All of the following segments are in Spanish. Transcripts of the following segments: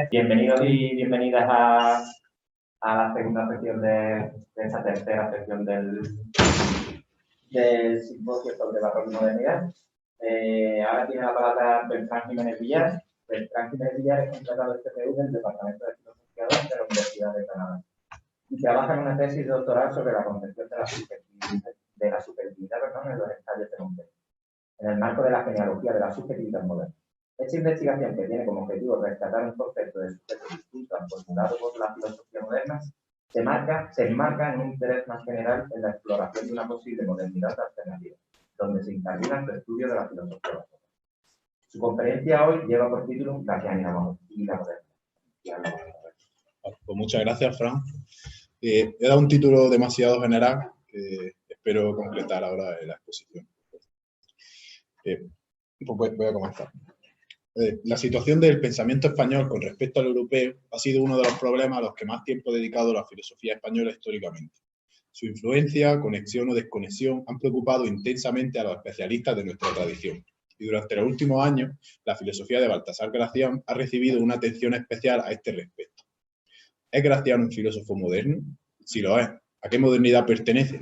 Bienvenidos y bienvenidas a la segunda sesión de esta tercera sesión del simposio sobre barroco y modernidad. Ahora tiene la palabra Beltrán Jiménez Villar. Beltrán Jiménez Villar es contratado del CPU del Departamento de Filosofía de la Universidad de Granada y trabaja en una tesis doctoral sobre la concepción de la subjetividad en los ensayos de Montaigne, en el marco de la genealogía de la subjetividad moderna. Esta investigación, que tiene como objetivo rescatar un concepto de sujeto distinto al formulado por la filosofía moderna, se enmarca en un interés más general en la exploración de una posible modernidad alternativa, donde se incardina el estudio de la filosofía. Su conferencia hoy lleva por título Gracián y la modernidad. Pues muchas gracias, Fran. He dado un título demasiado general que espero completar ahora en la exposición. Pues voy a comenzar. La situación del pensamiento español con respecto al europeo ha sido uno de los problemas a los que más tiempo ha dedicado la filosofía española históricamente. Su influencia, conexión o desconexión han preocupado intensamente a los especialistas de nuestra tradición. Y durante los últimos años, la filosofía de Baltasar Gracián ha recibido una atención especial a este respecto. ¿Es Gracián un filósofo moderno? Si lo es, ¿a qué modernidad pertenece?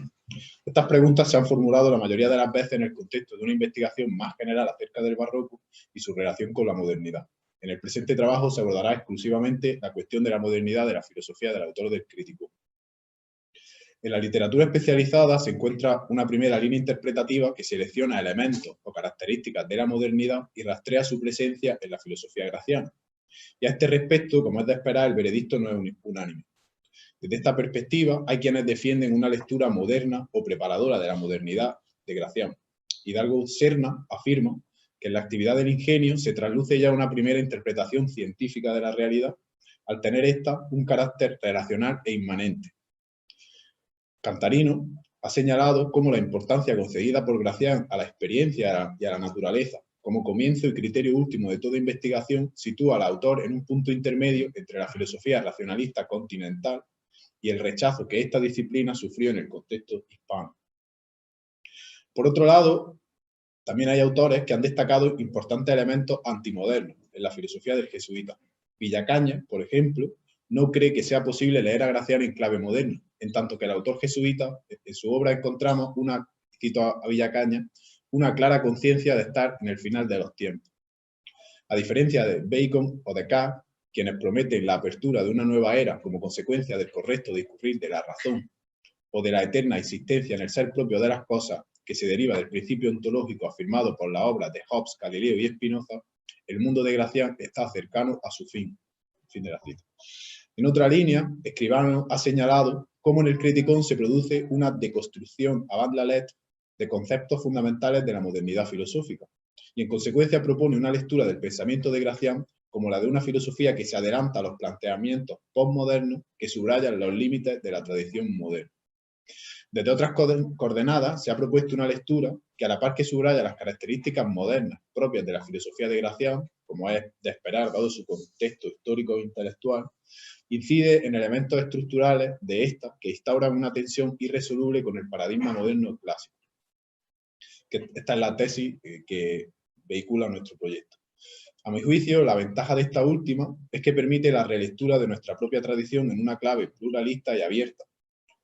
Estas preguntas se han formulado la mayoría de las veces en el contexto de una investigación más general acerca del barroco y su relación con la modernidad. En el presente trabajo se abordará exclusivamente la cuestión de la modernidad de la filosofía del autor del Crítico. En la literatura especializada se encuentra una primera línea interpretativa que selecciona elementos o características de la modernidad y rastrea su presencia en la filosofía graciana. Y a este respecto, como es de esperar, el veredicto no es unánime. Desde esta perspectiva, hay quienes defienden una lectura moderna o preparadora de la modernidad de Gracián. Hidalgo Serna afirma que en la actividad del ingenio se trasluce ya una primera interpretación científica de la realidad, al tener esta un carácter relacional e inmanente. Cantarino ha señalado cómo la importancia concedida por Gracián a la experiencia y a la naturaleza como comienzo y criterio último de toda investigación sitúa al autor en un punto intermedio entre la filosofía racionalista continental y el rechazo que esta disciplina sufrió en el contexto hispano. Por otro lado, también hay autores que han destacado importantes elementos antimodernos en la filosofía del jesuita. Villacaña, por ejemplo, no cree que sea posible leer a Gracián en clave moderna, en tanto que el autor jesuita, en su obra encontramos, cito a Villacaña, una clara conciencia de estar en el final de los tiempos. A diferencia de Bacon o Descartes, quienes prometen la apertura de una nueva era como consecuencia del correcto discurrir de la razón o de la eterna existencia en el ser propio de las cosas que se deriva del principio ontológico afirmado por las obras de Hobbes, Galileo y Spinoza, el mundo de Gracián está cercano a su fin. Fin de la cita. En otra línea, Escribano ha señalado cómo en el Criticón se produce una deconstrucción avant la lettre de conceptos fundamentales de la modernidad filosófica, y en consecuencia propone una lectura del pensamiento de Gracián como la de una filosofía que se adelanta a los planteamientos postmodernos que subrayan los límites de la tradición moderna. Desde otras coordenadas se ha propuesto una lectura que, a la par que subraya las características modernas propias de la filosofía de Gracián, como es de esperar dado su contexto histórico e intelectual, incide en elementos estructurales de esta que instauran una tensión irresoluble con el paradigma moderno clásico. Esta es la tesis que vehicula nuestro proyecto. A mi juicio, la ventaja de esta última es que permite la relectura de nuestra propia tradición en una clave pluralista y abierta.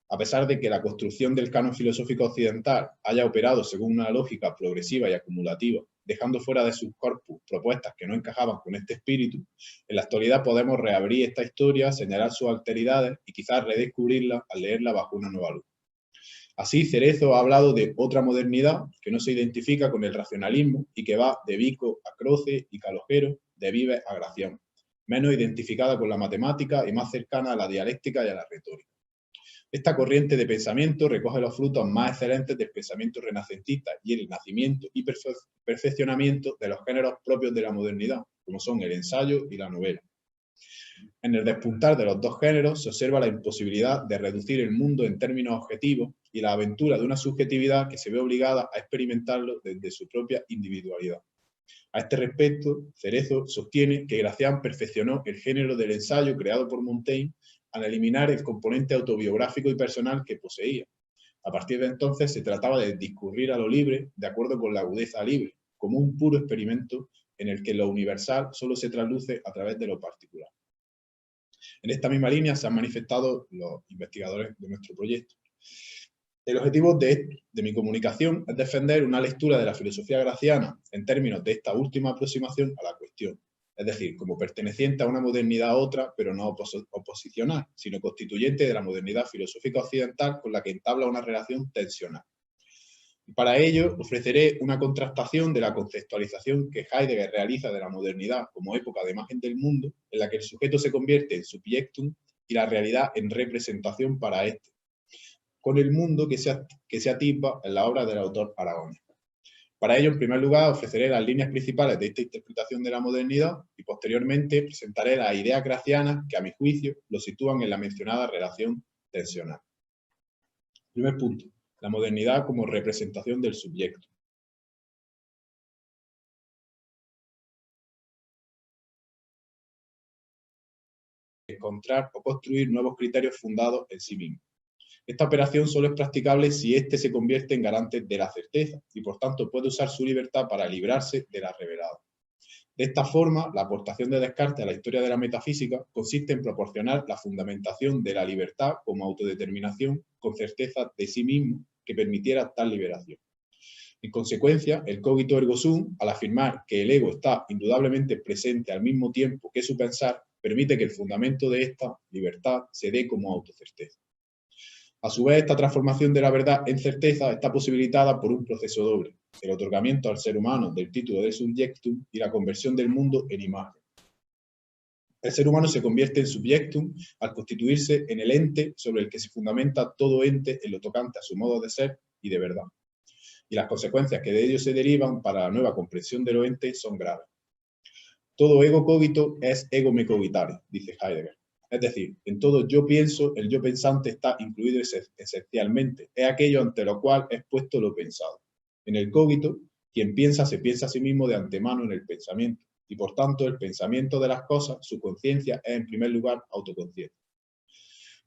A pesar de que la construcción del canon filosófico occidental haya operado según una lógica progresiva y acumulativa, dejando fuera de sus corpus propuestas que no encajaban con este espíritu, en la actualidad podemos reabrir esta historia, señalar sus alteridades y quizás redescubrirla al leerla bajo una nueva luz. Así, Cerezo ha hablado de otra modernidad que no se identifica con el racionalismo y que va de Vico a Croce y Calogero, de Vives a Gracián, menos identificada con la matemática y más cercana a la dialéctica y a la retórica. Esta corriente de pensamiento recoge los frutos más excelentes del pensamiento renacentista y el nacimiento y perfeccionamiento de los géneros propios de la modernidad, como son el ensayo y la novela. En el despuntar de los dos géneros se observa la imposibilidad de reducir el mundo en términos objetivos y la aventura de una subjetividad que se ve obligada a experimentarlo desde su propia individualidad. A este respecto, Cerezo sostiene que Gracián perfeccionó el género del ensayo creado por Montaigne al eliminar el componente autobiográfico y personal que poseía. A partir de entonces se trataba de discurrir a lo libre, de acuerdo con la agudeza libre, como un puro experimento en el que lo universal solo se trasluce a través de lo particular. En esta misma línea se han manifestado los investigadores de nuestro proyecto. El objetivo de mi comunicación es defender una lectura de la filosofía graciana en términos de esta última aproximación a la cuestión, es decir, como perteneciente a una modernidad a otra, pero no oposicional, sino constituyente de la modernidad filosófica occidental con la que entabla una relación tensional. Para ello, ofreceré una contrastación de la conceptualización que Heidegger realiza de la modernidad como época de imagen del mundo, en la que el sujeto se convierte en subjectum y la realidad en representación para éste, con el mundo que se atipa en la obra del autor aragonés. Para ello, en primer lugar, ofreceré las líneas principales de esta interpretación de la modernidad y posteriormente presentaré las ideas gracianas que, a mi juicio, lo sitúan en la mencionada relación tensional. Primer punto. La modernidad como representación del subyecto. Encontrar o construir nuevos criterios fundados en sí mismo. Esta operación solo es practicable si éste se convierte en garante de la certeza y, por tanto, puede usar su libertad para librarse de la revelada. De esta forma, la aportación de Descartes a la historia de la metafísica consiste en proporcionar la fundamentación de la libertad como autodeterminación con certeza de sí mismo que permitiera tal liberación. En consecuencia, el cogito ergo sum, al afirmar que el ego está indudablemente presente al mismo tiempo que su pensar, permite que el fundamento de esta libertad se dé como autocerteza. A su vez, esta transformación de la verdad en certeza está posibilitada por un proceso doble: el otorgamiento al ser humano del título de subjectum y la conversión del mundo en imagen. El ser humano se convierte en subjectum al constituirse en el ente sobre el que se fundamenta todo ente en lo tocante a su modo de ser y de verdad. Y las consecuencias que de ello se derivan para la nueva comprensión de lo ente son graves. Todo ego cogito es ego me cogitare, dice Heidegger. Es decir, en todo yo pienso, el yo pensante está incluido esencialmente. Es aquello ante lo cual es puesto lo pensado. En el cogito, quien piensa se piensa a sí mismo de antemano en el pensamiento. Y por tanto, el pensamiento de las cosas, su conciencia, es en primer lugar autoconciencia.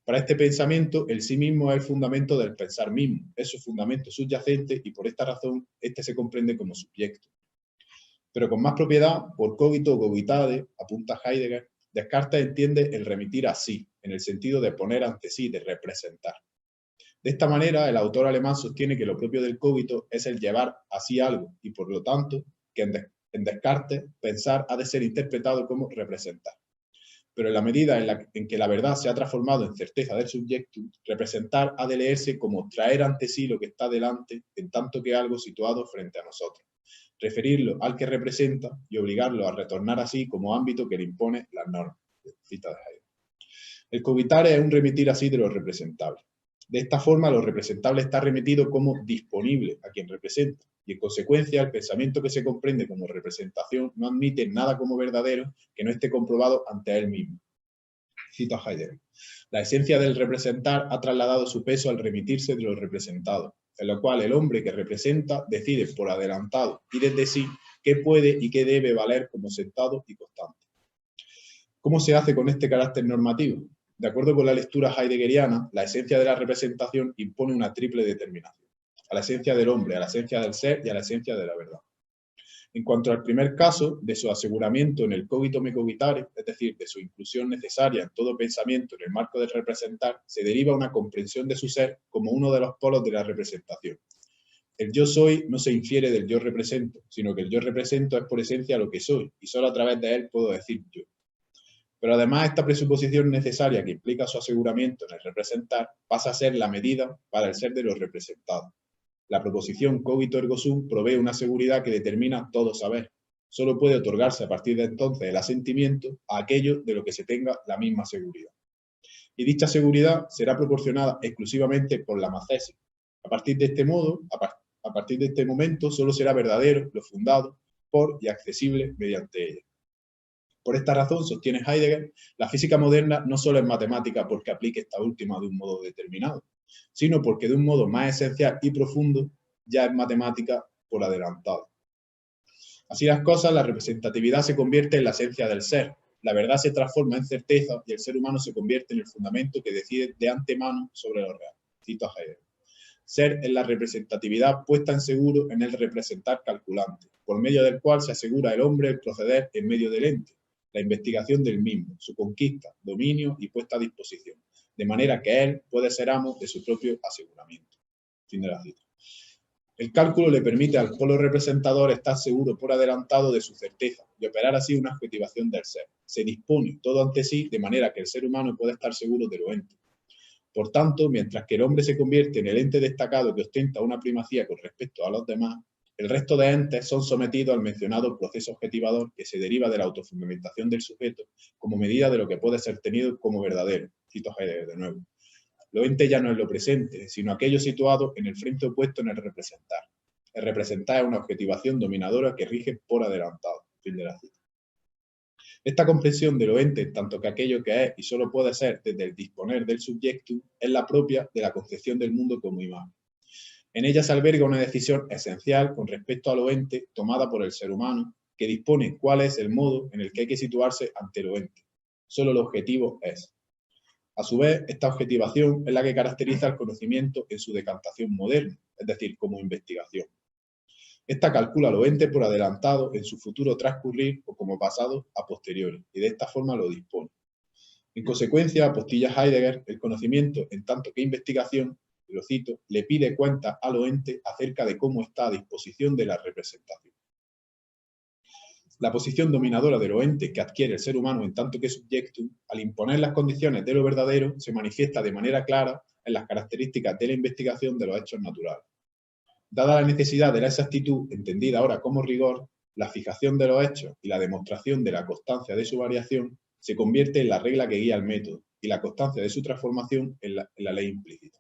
Para este pensamiento, el sí mismo es el fundamento del pensar mismo, es su fundamento subyacente y por esta razón, este se comprende como subyecto. Pero con más propiedad, por cogito o cogitade, apunta Heidegger, Descartes entiende el remitir a sí, en el sentido de poner ante sí, de representar. De esta manera, el autor alemán sostiene que lo propio del cogito es el llevar a sí algo, y por lo tanto, que en Descartes, pensar ha de ser interpretado como representar. Pero en la medida en que la verdad se ha transformado en certeza del subyecto, representar ha de leerse como traer ante sí lo que está delante, en tanto que algo situado frente a nosotros, referirlo al que representa y obligarlo a retornar así como ámbito que le impone las normas. Cita de Heidegger. El cogitare es un remitir así de lo representable. De esta forma, lo representable está remitido como disponible a quien representa, y en consecuencia, el pensamiento que se comprende como representación no admite nada como verdadero que no esté comprobado ante él mismo. Cito a Heidegger. La esencia del representar ha trasladado su peso al remitirse de lo representado, en lo cual el hombre que representa decide por adelantado y desde sí qué puede y qué debe valer como sentado y constante. ¿Cómo se hace con este carácter normativo? De acuerdo con la lectura heideggeriana, la esencia de la representación impone una triple determinación: a la esencia del hombre, a la esencia del ser y a la esencia de la verdad. En cuanto al primer caso, de su aseguramiento en el cogito me cogitare, es decir, de su inclusión necesaria en todo pensamiento en el marco del representar, se deriva una comprensión de su ser como uno de los polos de la representación. El yo soy no se infiere del yo represento, sino que el yo represento es por esencia lo que soy, y solo a través de él puedo decir yo. Pero además esta presuposición necesaria que implica su aseguramiento en el representar pasa a ser la medida para el ser de los representados. La proposición cogito ergo sum provee una seguridad que determina todo saber. Solo puede otorgarse a partir de entonces el asentimiento a aquello de lo que se tenga la misma seguridad. Y dicha seguridad será proporcionada exclusivamente por la macesis. A partir de este modo, a partir de este momento, solo será verdadero lo fundado por y accesible mediante ella. Por esta razón, sostiene Heidegger, la física moderna no solo es matemática porque aplique esta última de un modo determinado, sino porque de un modo más esencial y profundo ya es matemática por adelantado. Así las cosas, la representatividad se convierte en la esencia del ser, la verdad se transforma en certeza y el ser humano se convierte en el fundamento que decide de antemano sobre lo real. Cito a Heidegger. Ser es la representatividad puesta en seguro en el representar calculante, por medio del cual se asegura el hombre el proceder en medio del ente, la investigación del mismo, su conquista, dominio y puesta a disposición, de manera que él puede ser amo de su propio aseguramiento. Fin de la cita. El cálculo le permite al polo representador estar seguro por adelantado de su certeza y operar así una objetivación del ser. Se dispone todo ante sí de manera que el ser humano puede estar seguro de lo ente. Por tanto, mientras que el hombre se convierte en el ente destacado que ostenta una primacía con respecto a los demás, el resto de entes son sometidos al mencionado proceso objetivador que se deriva de la autofundamentación del sujeto como medida de lo que puede ser tenido como verdadero. Cito Heidegger de nuevo. Lo ente ya no es lo presente, sino aquello situado en el frente opuesto en el representar. El representar es una objetivación dominadora que rige por adelantado. Fin de la cita. Esta comprensión de lo ente, tanto que aquello que es y solo puede ser desde el disponer del subjectum, es la propia de la concepción del mundo como imagen. En ella se alberga una decisión esencial con respecto a lo ente tomada por el ser humano, que dispone cuál es el modo en el que hay que situarse ante lo ente. Solo el objetivo es. A su vez, esta objetivación es la que caracteriza el conocimiento en su decantación moderna, es decir, como investigación. Esta calcula lo ente por adelantado en su futuro transcurrir o como pasado a posteriori, y de esta forma lo dispone. En consecuencia, apostilla Heidegger, el conocimiento, en tanto que investigación, y lo cito, le pide cuenta a lo ente acerca de cómo está a disposición de la representación. La posición dominadora de lo ente que adquiere el ser humano en tanto que subjectum, al imponer las condiciones de lo verdadero, se manifiesta de manera clara en las características de la investigación de los hechos naturales. Dada la necesidad de la exactitud, entendida ahora como rigor, la fijación de los hechos y la demostración de la constancia de su variación se convierte en la regla que guía el método y la constancia de su transformación en la ley implícita.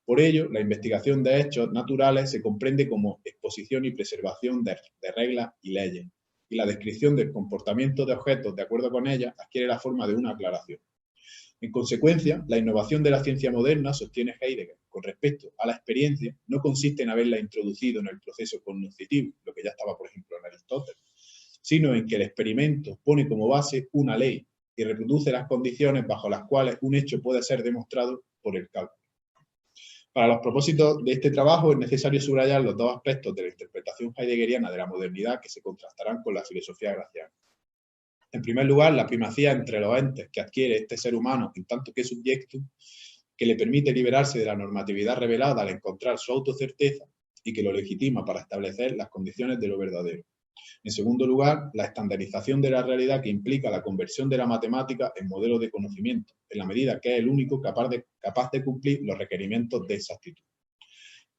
Por ello, la investigación de hechos naturales se comprende como exposición y preservación de reglas y leyes, y la descripción del comportamiento de objetos de acuerdo con ellas adquiere la forma de una aclaración. En consecuencia, la innovación de la ciencia moderna, sostiene Heidegger, con respecto a la experiencia, no consiste en haberla introducido en el proceso cognoscitivo, lo que ya estaba, por ejemplo, en Aristóteles, sino en que el experimento pone como base una ley y reproduce las condiciones bajo las cuales un hecho puede ser demostrado por el cálculo. Para los propósitos de este trabajo es necesario subrayar los dos aspectos de la interpretación heideggeriana de la modernidad que se contrastarán con la filosofía graciana. En primer lugar, la primacía entre los entes que adquiere este ser humano en tanto que subjectum, que le permite liberarse de la normatividad revelada al encontrar su autocerteza y que lo legitima para establecer las condiciones de lo verdadero. En segundo lugar, la estandarización de la realidad que implica la conversión de la matemática en modelo de conocimiento, en la medida que es el único capaz de cumplir los requerimientos de exactitud.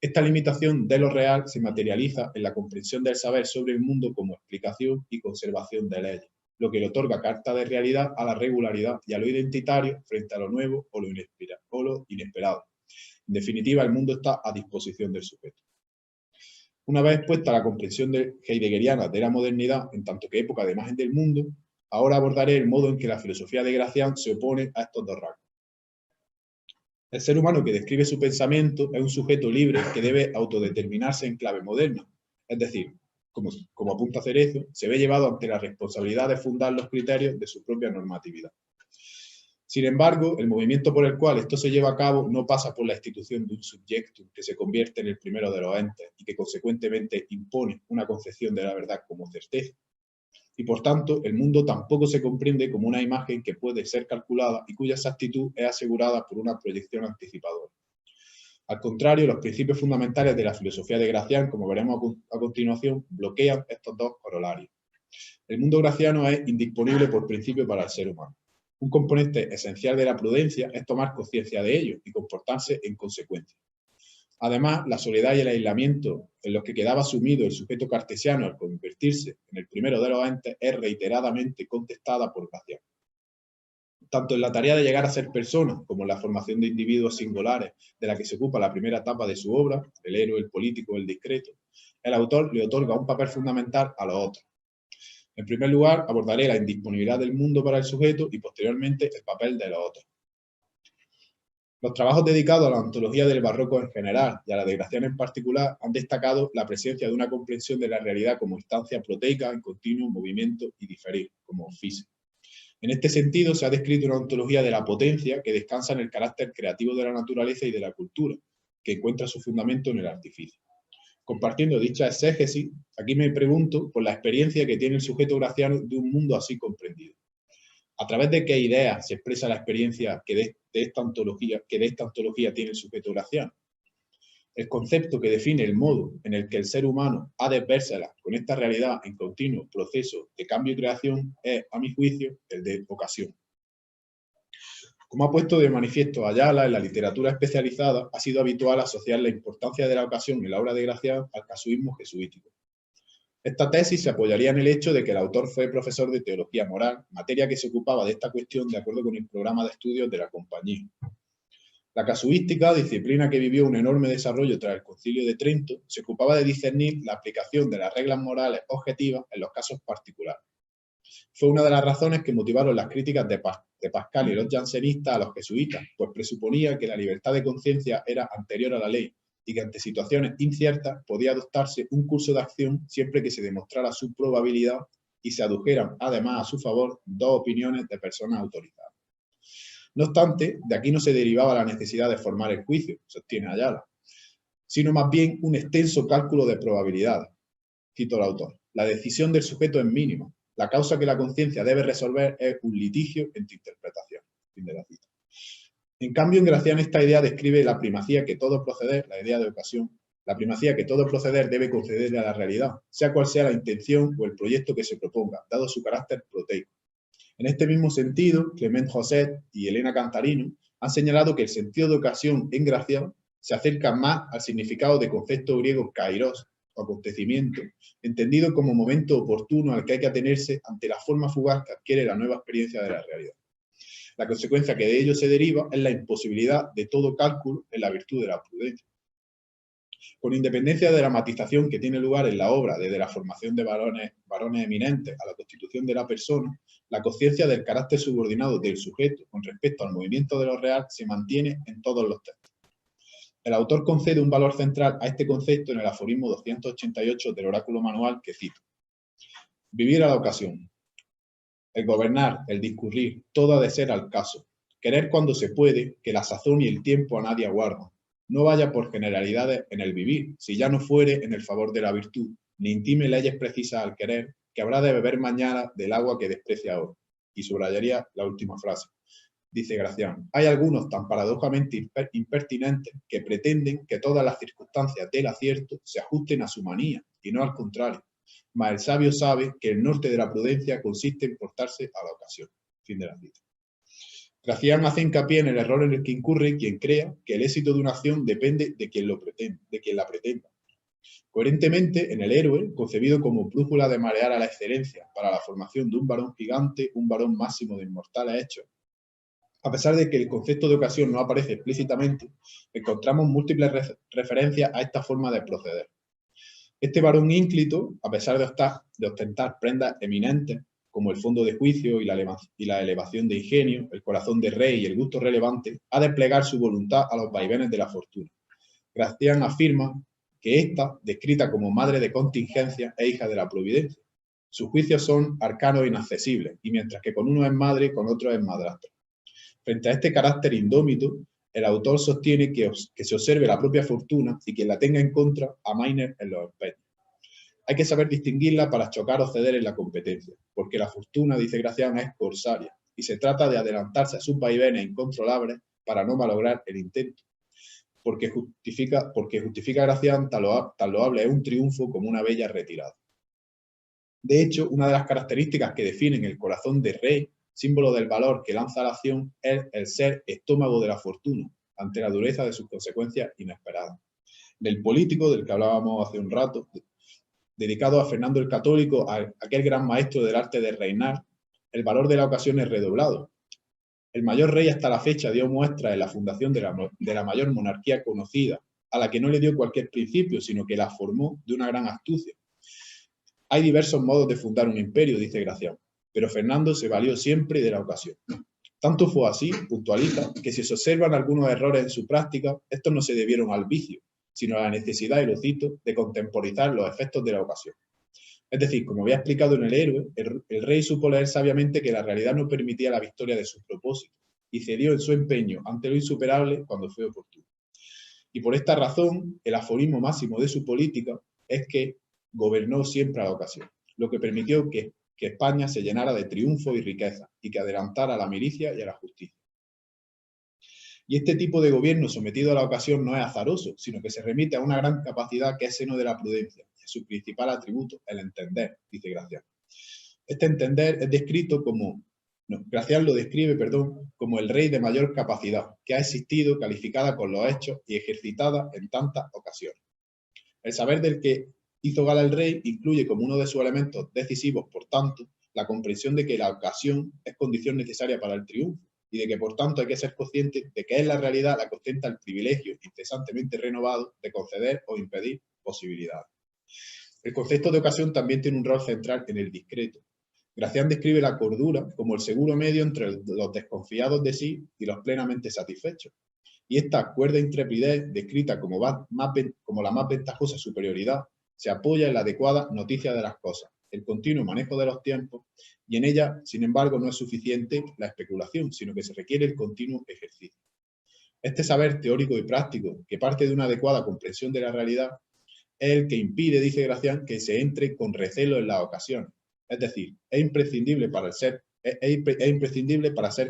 Esta limitación de lo real se materializa en la comprensión del saber sobre el mundo como explicación y conservación de leyes, lo que le otorga carta de realidad a la regularidad y a lo identitario frente a lo nuevo o lo inesperado. En definitiva, el mundo está a disposición del sujeto. Una vez expuesta la comprensión heideggeriana de la modernidad en tanto que época de imagen del mundo, ahora abordaré el modo en que la filosofía de Gracián se opone a estos dos rasgos. El ser humano que describe su pensamiento es un sujeto libre que debe autodeterminarse en clave moderna, es decir, como apunta Cerezo, se ve llevado ante la responsabilidad de fundar los criterios de su propia normatividad. Sin embargo, el movimiento por el cual esto se lleva a cabo no pasa por la institución de un subjectum que se convierte en el primero de los entes y que consecuentemente impone una concepción de la verdad como certeza. Y por tanto, el mundo tampoco se comprende como una imagen que puede ser calculada y cuya exactitud es asegurada por una proyección anticipadora. Al contrario, los principios fundamentales de la filosofía de Gracián, como veremos a continuación, bloquean estos dos corolarios. El mundo graciano es indisponible por principio para el ser humano. Un componente esencial de la prudencia es tomar conciencia de ello y comportarse en consecuencia. Además, la soledad y el aislamiento en los que quedaba sumido el sujeto cartesiano al convertirse en el primero de los entes es reiteradamente contestada por Gracián. Tanto en la tarea de llegar a ser persona como en la formación de individuos singulares de la que se ocupa la primera etapa de su obra, el héroe, el político, el discreto, el autor le otorga un papel fundamental a los otros. En primer lugar, abordaré la indisponibilidad del mundo para el sujeto y posteriormente el papel de los otros. Los trabajos dedicados a la ontología del barroco en general y a la de Gracián en particular han destacado la presencia de una comprensión de la realidad como instancia proteica en continuo movimiento y diferir, como física. En este sentido, se ha descrito una ontología de la potencia que descansa en el carácter creativo de la naturaleza y de la cultura, que encuentra su fundamento en el artificio. Compartiendo dicha exégesis, aquí me pregunto por la experiencia que tiene el sujeto graciano de un mundo así comprendido. ¿A través de qué ideas se expresa la experiencia que de esta ontología tiene el sujeto graciano? El concepto que define el modo en el que el ser humano ha de vérsela con esta realidad en continuo proceso de cambio y creación es, a mi juicio, el de ocasión. Como ha puesto de manifiesto Ayala, en la literatura especializada ha sido habitual asociar la importancia de la ocasión en la obra de Gracián al casuismo jesuítico. Esta tesis se apoyaría en el hecho de que el autor fue profesor de teología moral, materia que se ocupaba de esta cuestión de acuerdo con el programa de estudios de la compañía. La casuística, disciplina que vivió un enorme desarrollo tras el Concilio de Trento, se ocupaba de discernir la aplicación de las reglas morales objetivas en los casos particulares. Fue una de las razones que motivaron las críticas de Pascal y los jansenistas a los jesuitas, pues presuponía que la libertad de conciencia era anterior a la ley y que ante situaciones inciertas podía adoptarse un curso de acción siempre que se demostrara su probabilidad y se adujeran además a su favor dos opiniones de personas autorizadas. No obstante, de aquí no se derivaba la necesidad de formar el juicio, sostiene Ayala, sino más bien un extenso cálculo de probabilidades. Cito al autor: la decisión del sujeto es mínima. La causa que la conciencia debe resolver es un litigio entre interpretaciones. Fin de la cita. En cambio, en Gracián esta idea describe la primacía que todo proceder, la idea de ocasión, la primacía que todo proceder debe concederle a la realidad, sea cual sea la intención o el proyecto que se proponga, dado su carácter proteico. En este mismo sentido, Clement Josset y Elena Cantarino han señalado que el sentido de ocasión en Gracián se acerca más al significado de concepto griego kairos, o acontecimiento, entendido como momento oportuno al que hay que atenerse ante la forma fugaz que adquiere la nueva experiencia de la realidad. La consecuencia que de ello se deriva es la imposibilidad de todo cálculo en la virtud de la prudencia. Con independencia de la matización que tiene lugar en la obra desde la formación de varones eminentes a la constitución de la persona, la conciencia del carácter subordinado del sujeto con respecto al movimiento de lo real se mantiene en todos los textos. El autor concede un valor central a este concepto en el aforismo 288 del oráculo manual que cito: vivir a la ocasión, el gobernar, el discurrir, todo ha de ser al caso, querer cuando se puede, que la sazón y el tiempo a nadie aguardan. No vaya por generalidades en el vivir, si ya no fuere en el favor de la virtud, ni intime leyes precisas al querer, que habrá de beber mañana del agua que desprecia ahora. Y subrayaría la última frase. Dice Gracián: hay algunos tan paradójicamente impertinentes que pretenden que todas las circunstancias del acierto se ajusten a su manía, y no al contrario. Mas el sabio sabe que el norte de la prudencia consiste en portarse a la ocasión. Fin de la cita. Gracián hace hincapié en el error en el que incurre quien crea que el éxito de una acción depende de quien la pretenda. Coherentemente, en el héroe, concebido como brújula de marear a la excelencia para la formación de un varón gigante, un varón máximo de inmortales hechos, a pesar de que el concepto de ocasión no aparece explícitamente, encontramos múltiples referencias a esta forma de proceder. Este varón ínclito, a pesar de ostentar prendas eminentes, como el fondo de juicio y la elevación de ingenio, el corazón de rey y el gusto relevante, ha de plegar su voluntad a los vaivenes de la fortuna. Gracián afirma que ésta, descrita como madre de contingencia, es hija de la providencia. Sus juicios son arcanos e inaccesibles, y mientras que con uno es madre, con otro es madrastra. Frente a este carácter indómito, el autor sostiene que se observe la propia fortuna y quien la tenga en contra amaine en los empeños. Hay que saber distinguirla para chocar o ceder en la competencia, porque la fortuna, dice Gracián, es corsaria y se trata de adelantarse a sus vaivenes incontrolables para no malograr el intento. Porque justifica Gracián tan loable es un triunfo como una bella retirada. De hecho, una de las características que definen el corazón de rey, símbolo del valor que lanza a la acción, es el ser estómago de la fortuna, ante la dureza de sus consecuencias inesperadas. Del político, del que hablábamos hace un rato, dedicado a Fernando el Católico, aquel gran maestro del arte de reinar, el valor de la ocasión es redoblado. El mayor rey hasta la fecha dio muestra en la fundación de la mayor monarquía conocida, a la que no le dio cualquier principio, sino que la formó de una gran astucia. Hay diversos modos de fundar un imperio, dice Gracián, pero Fernando se valió siempre de la ocasión. Tanto fue así, puntualiza, que si se observan algunos errores en su práctica, estos no se debieron al vicio, sino a la necesidad, y lo cito, de contemporizar los efectos de la ocasión. Es decir, como había explicado en el héroe, el rey supo leer sabiamente que la realidad no permitía la victoria de sus propósitos, y cedió en su empeño ante lo insuperable cuando fue oportuno. Y por esta razón, el aforismo máximo de su política es que gobernó siempre a la ocasión, lo que permitió que España se llenara de triunfo y riqueza y que adelantara a la milicia y a la justicia. Y este tipo de gobierno sometido a la ocasión no es azaroso, sino que se remite a una gran capacidad que es seno de la prudencia, y es su principal atributo, el entender, dice Gracián. Este entender es descrito como, Gracián lo describe, como el rey de mayor capacidad, que ha existido calificada con los hechos y ejercitada en tantas ocasiones. El saber del que hizo gala el rey incluye como uno de sus elementos decisivos, por tanto, la comprensión de que la ocasión es condición necesaria para el triunfo y de que, por tanto, hay que ser consciente de que es la realidad la que ostenta el privilegio incesantemente renovado de conceder o impedir posibilidades. El concepto de ocasión también tiene un rol central en el discreto. Gracián describe la cordura como el seguro medio entre los desconfiados de sí y los plenamente satisfechos. Y esta cuerda intrepidez, descrita como la más ventajosa superioridad, se apoya en la adecuada noticia de las cosas, el continuo manejo de los tiempos, y en ella, sin embargo, no es suficiente la especulación, sino que se requiere el continuo ejercicio. Este saber teórico y práctico, que parte de una adecuada comprensión de la realidad, es el que impide, dice Gracián, que se entre con recelo en las ocasiones. Es decir, es imprescindible para ser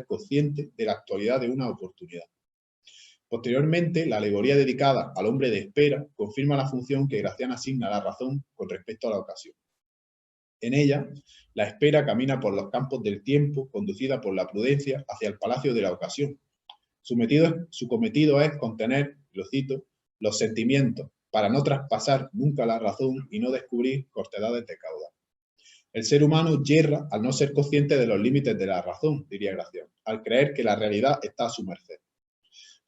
consciente de la actualidad de una oportunidad. Posteriormente, la alegoría dedicada al hombre de espera confirma la función que Gracián asigna a la razón con respecto a la ocasión. En ella, la espera camina por los campos del tiempo, conducida por la prudencia hacia el palacio de la ocasión. Su cometido es contener, lo cito, los sentimientos, para no traspasar nunca la razón y no descubrir cortedades de caudal. El ser humano yerra al no ser consciente de los límites de la razón, diría Gracián, al creer que la realidad está a su merced.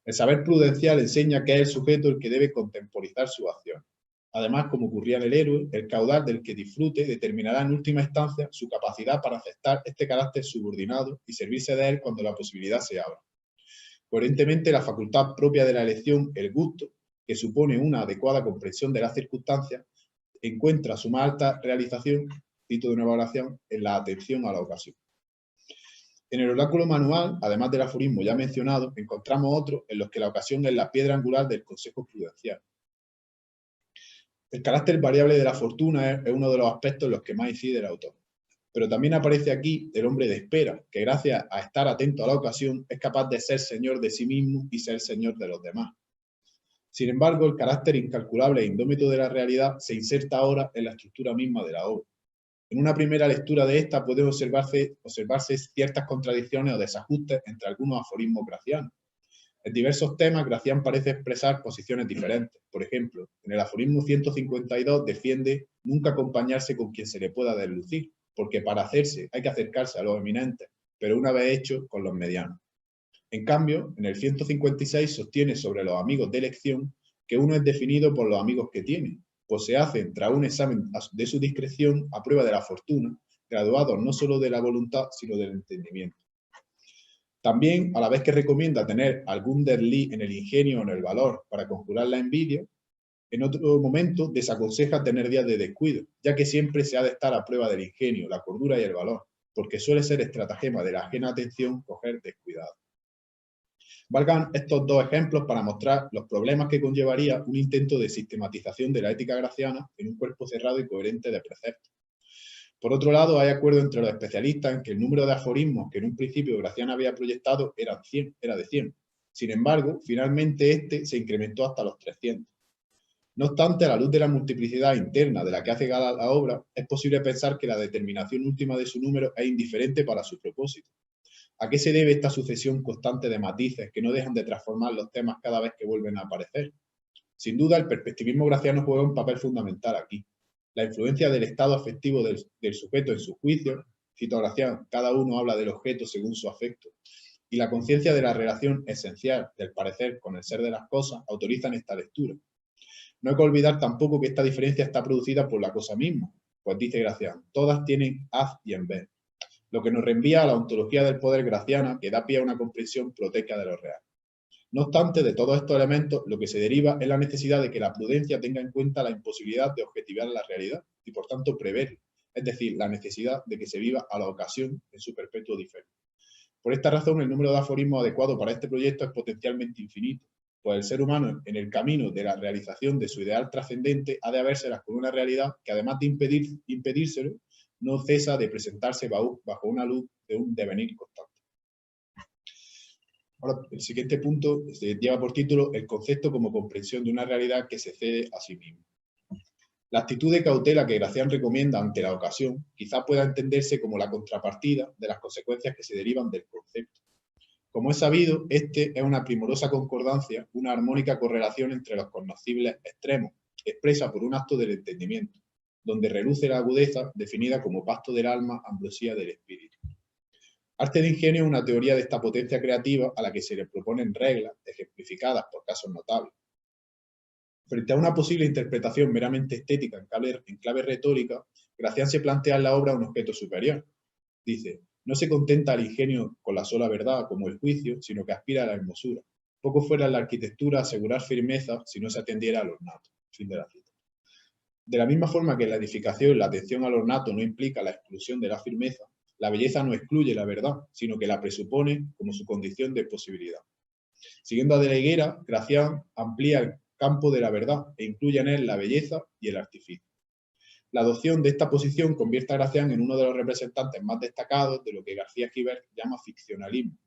El saber prudencial enseña que es el sujeto el que debe contemporizar su acción. Además, como ocurría en el héroe, el caudal del que disfrute determinará en última instancia su capacidad para aceptar este carácter subordinado y servirse de él cuando la posibilidad se abra. Coherentemente, la facultad propia de la elección, el gusto, que supone una adecuada comprensión de las circunstancias, encuentra su más alta realización, cito de nueva oración, en la atención a la ocasión. En el oráculo manual, además del aforismo ya mencionado, encontramos otros en los que la ocasión es la piedra angular del consejo prudencial. El carácter variable de la fortuna es uno de los aspectos en los que más incide el autor. Pero también aparece aquí el hombre de espera, que gracias a estar atento a la ocasión es capaz de ser señor de sí mismo y ser señor de los demás. Sin embargo, el carácter incalculable e indómito de la realidad se inserta ahora en la estructura misma de la obra. En una primera lectura de esta pueden observarse ciertas contradicciones o desajustes entre algunos aforismos gracianos. En diversos temas, Gracián parece expresar posiciones diferentes. Por ejemplo, en el aforismo 152 defiende nunca acompañarse con quien se le pueda deslucir, porque para hacerse hay que acercarse a los eminentes, pero una vez hecho, con los medianos. En cambio, en el 156 sostiene sobre los amigos de elección que uno es definido por los amigos que tiene, pues se hacen tras un examen de su discreción a prueba de la fortuna, graduados no solo de la voluntad, sino del entendimiento. También, a la vez que recomienda tener algún desliz en el ingenio o en el valor para conjurar la envidia, en otro momento desaconseja tener días de descuido, ya que siempre se ha de estar a prueba del ingenio, la cordura y el valor, porque suele ser estratagema de la ajena atención coger descuidado. Valgan estos dos ejemplos para mostrar los problemas que conllevaría un intento de sistematización de la ética graciana en un cuerpo cerrado y coherente de preceptos. Por otro lado, hay acuerdo entre los especialistas en que el número de aforismos que en un principio Gracián había proyectado era de 100. Sin embargo, finalmente este se incrementó hasta los 300. No obstante, a la luz de la multiplicidad interna de la que hace gala la obra, es posible pensar que la determinación última de su número es indiferente para su propósito. ¿A qué se debe esta sucesión constante de matices que no dejan de transformar los temas cada vez que vuelven a aparecer? Sin duda, el perspectivismo graciano juega un papel fundamental aquí. La influencia del estado afectivo del sujeto en su juicio, cito a Gracián, cada uno habla del objeto según su afecto, y la conciencia de la relación esencial del parecer con el ser de las cosas autorizan esta lectura. No hay que olvidar tampoco que esta diferencia está producida por la cosa misma, pues dice Gracián, todas tienen haz y en vez, lo que nos reenvía a la ontología del poder graciana que da pie a una comprensión proteica de lo real. No obstante, de todos estos elementos, lo que se deriva es la necesidad de que la prudencia tenga en cuenta la imposibilidad de objetivar la realidad y, por tanto, preverla, es decir, la necesidad de que se viva a la ocasión en su perpetuo diferente. Por esta razón, el número de aforismos adecuado para este proyecto es potencialmente infinito, pues el ser humano en el camino de la realización de su ideal trascendente ha de habérselas con una realidad que además de impedírselo, no cesa de presentarse bajo una luz de un devenir constante. Ahora, el siguiente punto lleva por título el concepto como comprensión de una realidad que se cede a sí misma. La actitud de cautela que Gracián recomienda ante la ocasión quizá pueda entenderse como la contrapartida de las consecuencias que se derivan del concepto. Como es sabido, este es una primorosa concordancia, una armónica correlación entre los cognoscibles extremos, expresa por un acto del entendimiento, donde reluce la agudeza definida como pasto del alma, ambrosía del espíritu. Arte de ingenio es una teoría de esta potencia creativa a la que se le proponen reglas ejemplificadas por casos notables. Frente a una posible interpretación meramente estética en clave retórica, Gracián se plantea en la obra un objeto superior. Dice, no se contenta el ingenio con la sola verdad como el juicio, sino que aspira a la hermosura. Poco fuera en la arquitectura asegurar firmeza si no se atendiera al ornato. Fin de la cita. De la misma forma que la edificación, la atención al ornato no implica la exclusión de la firmeza, la belleza no excluye la verdad, sino que la presupone como su condición de posibilidad. Siguiendo a De la Higuera, Gracián amplía el campo de la verdad e incluye en él la belleza y el artificio. La adopción de esta posición convierte a Gracián en uno de los representantes más destacados de lo que García Esquivel llama ficcionalismo.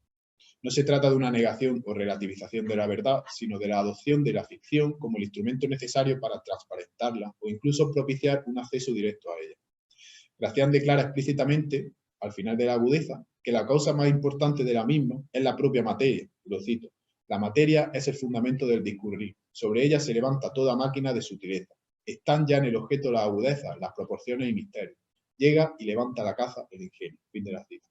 No se trata de una negación o relativización de la verdad, sino de la adopción de la ficción como el instrumento necesario para transparentarla o incluso propiciar un acceso directo a ella. Gracián declara explícitamente, al final de la agudeza, que la causa más importante de la misma es la propia materia. Lo cito. La materia es el fundamento del discurrir. Sobre ella se levanta toda máquina de sutileza. Están ya en el objeto las agudezas, las proporciones y misterios. Llega y levanta la caza el ingenio. Fin de la cita.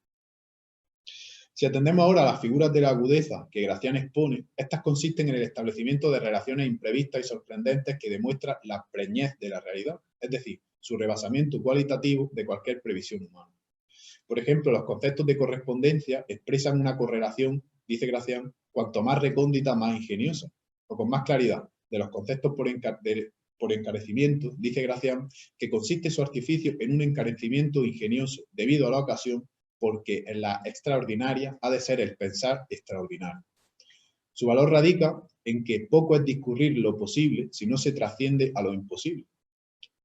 Si atendemos ahora a las figuras de la agudeza que Gracián expone, estas consisten en el establecimiento de relaciones imprevistas y sorprendentes que demuestran la preñez de la realidad, es decir, su rebasamiento cualitativo de cualquier previsión humana. Por ejemplo, los conceptos de correspondencia expresan una correlación, dice Gracián, cuanto más recóndita, más ingeniosa, o con más claridad, de los conceptos por encarecimiento, dice Gracián, que consiste su artificio en un encarecimiento ingenioso debido a la ocasión, porque en la extraordinaria ha de ser el pensar extraordinario. Su valor radica en que poco es discurrir lo posible si no se trasciende a lo imposible.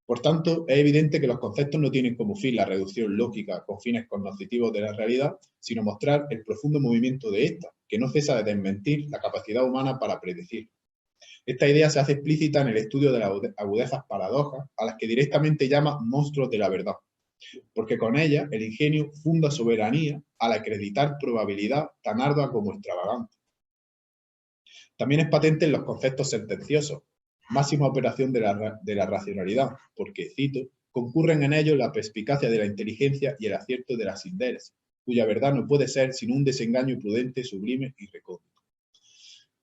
Por tanto, es evidente que los conceptos no tienen como fin la reducción lógica con fines cognoscitivos de la realidad, sino mostrar el profundo movimiento de ésta, que no cesa de desmentir la capacidad humana para predecir. Esta idea se hace explícita en el estudio de las agudezas paradojas, a las que directamente llama monstruos de la verdad, porque con ellas el ingenio funda soberanía al acreditar probabilidad tan ardua como extravagante. También es patente en los conceptos sentenciosos, máxima operación de la racionalidad, porque, cito, concurren en ellos la perspicacia de la inteligencia y el acierto de la sindéresis, cuya verdad no puede ser sino un desengaño prudente, sublime y recóndito.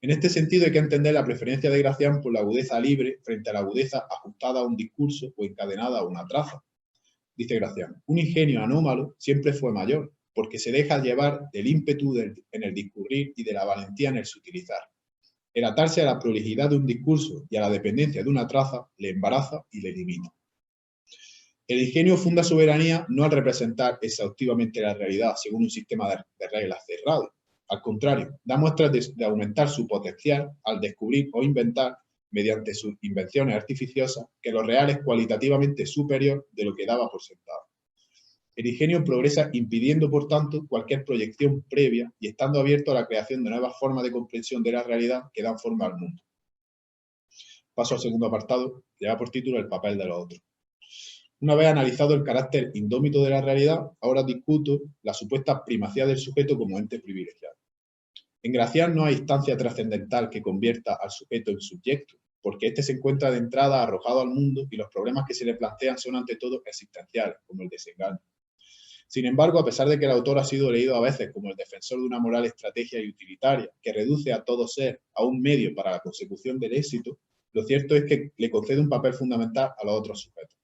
En este sentido hay que entender la preferencia de Gracián por la agudeza libre frente a la agudeza ajustada a un discurso o encadenada a una traza. Dice Gracián, un ingenio anómalo siempre fue mayor, porque se deja llevar del ímpetu en el discurrir y de la valentía en el sutilizar. El atarse a la prolijidad de un discurso y a la dependencia de una traza le embaraza y le limita. El ingenio funda soberanía no al representar exhaustivamente la realidad según un sistema de reglas cerrado. Al contrario, da muestras de aumentar su potencial al descubrir o inventar, mediante sus invenciones artificiosas, que lo real es cualitativamente superior de lo que daba por sentado. El ingenio progresa impidiendo, por tanto, cualquier proyección previa y estando abierto a la creación de nuevas formas de comprensión de la realidad que dan forma al mundo. Paso al segundo apartado, que lleva por título El papel de los otros. Una vez analizado el carácter indómito de la realidad, ahora discuto la supuesta primacía del sujeto como ente privilegiado. En Gracián no hay instancia trascendental que convierta al sujeto en subyecto, porque éste se encuentra de entrada arrojado al mundo y los problemas que se le plantean son ante todo existenciales, como el desengaño. Sin embargo, a pesar de que el autor ha sido leído a veces como el defensor de una moral estrategia y utilitaria que reduce a todo ser a un medio para la consecución del éxito, lo cierto es que le concede un papel fundamental a los otros sujetos.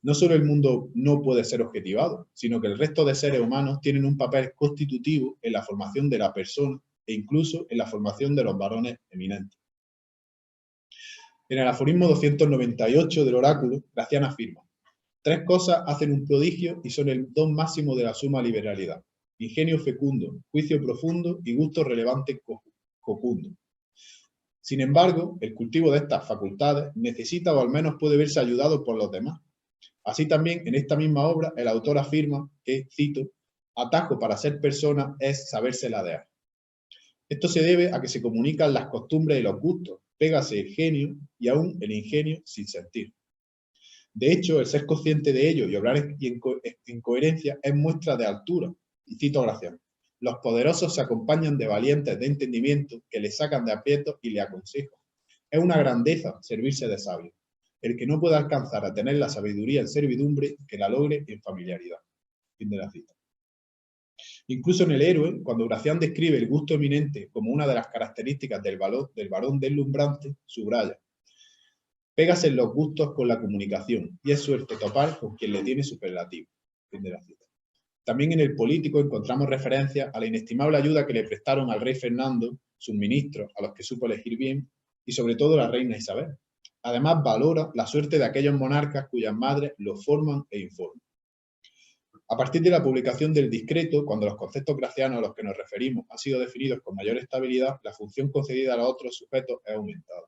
No solo el mundo no puede ser objetivado, sino que el resto de seres humanos tienen un papel constitutivo en la formación de la persona e incluso en la formación de los varones eminentes. En el aforismo 298 del oráculo, Gracián afirma: tres cosas hacen un prodigio y son el don máximo de la suma liberalidad: ingenio fecundo, juicio profundo y gusto relevante cocundo. Sin embargo, el cultivo de estas facultades necesita o al menos puede verse ayudado por los demás. Así también, en esta misma obra, el autor afirma que, cito, atajo para ser persona es saberse ladear. Esto se debe a que se comunican las costumbres y los gustos, pégase el genio y aún el ingenio sin sentir. De hecho, el ser consciente de ello y obrar en coherencia es muestra de altura. Y cito a Gracián: los poderosos se acompañan de valientes de entendimiento que le sacan de aprietos y le aconsejan. Es una grandeza servirse de sabio. El que no pueda alcanzar a tener la sabiduría en servidumbre, que la logre en familiaridad. Fin de la cita. Incluso en El héroe, cuando Gracián describe el gusto eminente como una de las características del varón deslumbrante, subraya: pégase en los gustos con la comunicación, y es suerte topar con quien le tiene superlativo. Fin de la cita. También en El político encontramos referencias a la inestimable ayuda que le prestaron al rey Fernando, sus ministros, a los que supo elegir bien, y sobre todo la reina Isabel. Además, valora la suerte de aquellos monarcas cuyas madres lo forman e informan. A partir de la publicación del Discreto, cuando los conceptos gracianos a los que nos referimos han sido definidos con mayor estabilidad, la función concedida a los otros sujetos es aumentada.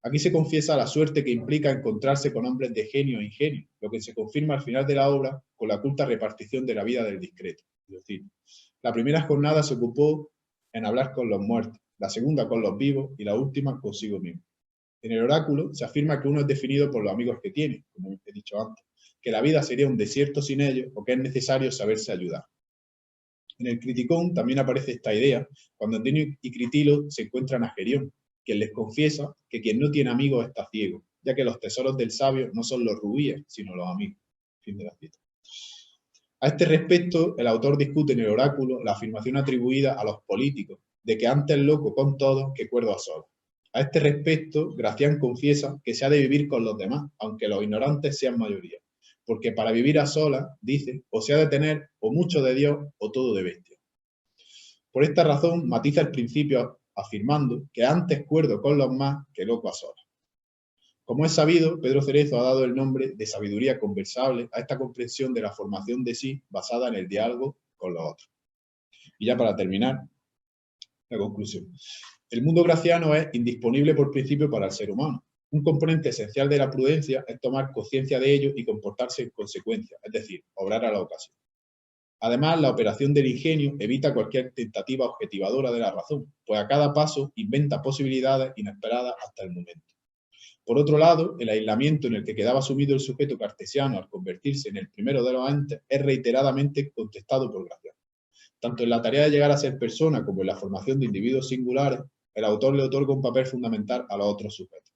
Aquí se confiesa la suerte que implica encontrarse con hombres de genio e ingenio, lo que se confirma al final de la obra con la culta repartición de la vida del Discreto. Es decir, la primera jornada se ocupó en hablar con los muertos, la segunda con los vivos y la última consigo mismo. En el oráculo se afirma que uno es definido por los amigos que tiene, como he dicho antes, que la vida sería un desierto sin ellos o que es necesario saberse ayudar. En el Criticón también aparece esta idea cuando Antonio y Critilo se encuentran a Gerión, quien les confiesa que quien no tiene amigos está ciego, ya que los tesoros del sabio no son los rubíes, sino los amigos. Fin de la cita. A este respecto, el autor discute en el oráculo la afirmación atribuida a los políticos, de que antes loco con todos que cuerdo a solos. A este respecto, Gracián confiesa que se ha de vivir con los demás, aunque los ignorantes sean mayoría, porque para vivir a solas, dice, o se ha de tener o mucho de Dios o todo de bestia. Por esta razón, matiza el principio afirmando que antes cuerdo con los más que loco a solas. Como es sabido, Pedro Cerezo ha dado el nombre de sabiduría conversable a esta comprensión de la formación de sí basada en el diálogo con los otros. Y ya para terminar, la conclusión. El mundo graciano es indisponible por principio para el ser humano. Un componente esencial de la prudencia es tomar conciencia de ello y comportarse en consecuencia, es decir, obrar a la ocasión. Además, la operación del ingenio evita cualquier tentativa objetivadora de la razón, pues a cada paso inventa posibilidades inesperadas hasta el momento. Por otro lado, el aislamiento en el que quedaba sumido el sujeto cartesiano al convertirse en el primero de los entes es reiteradamente contestado por Gracián. Tanto en la tarea de llegar a ser persona como en la formación de individuos singulares, el autor le otorga un papel fundamental a los otros sujetos.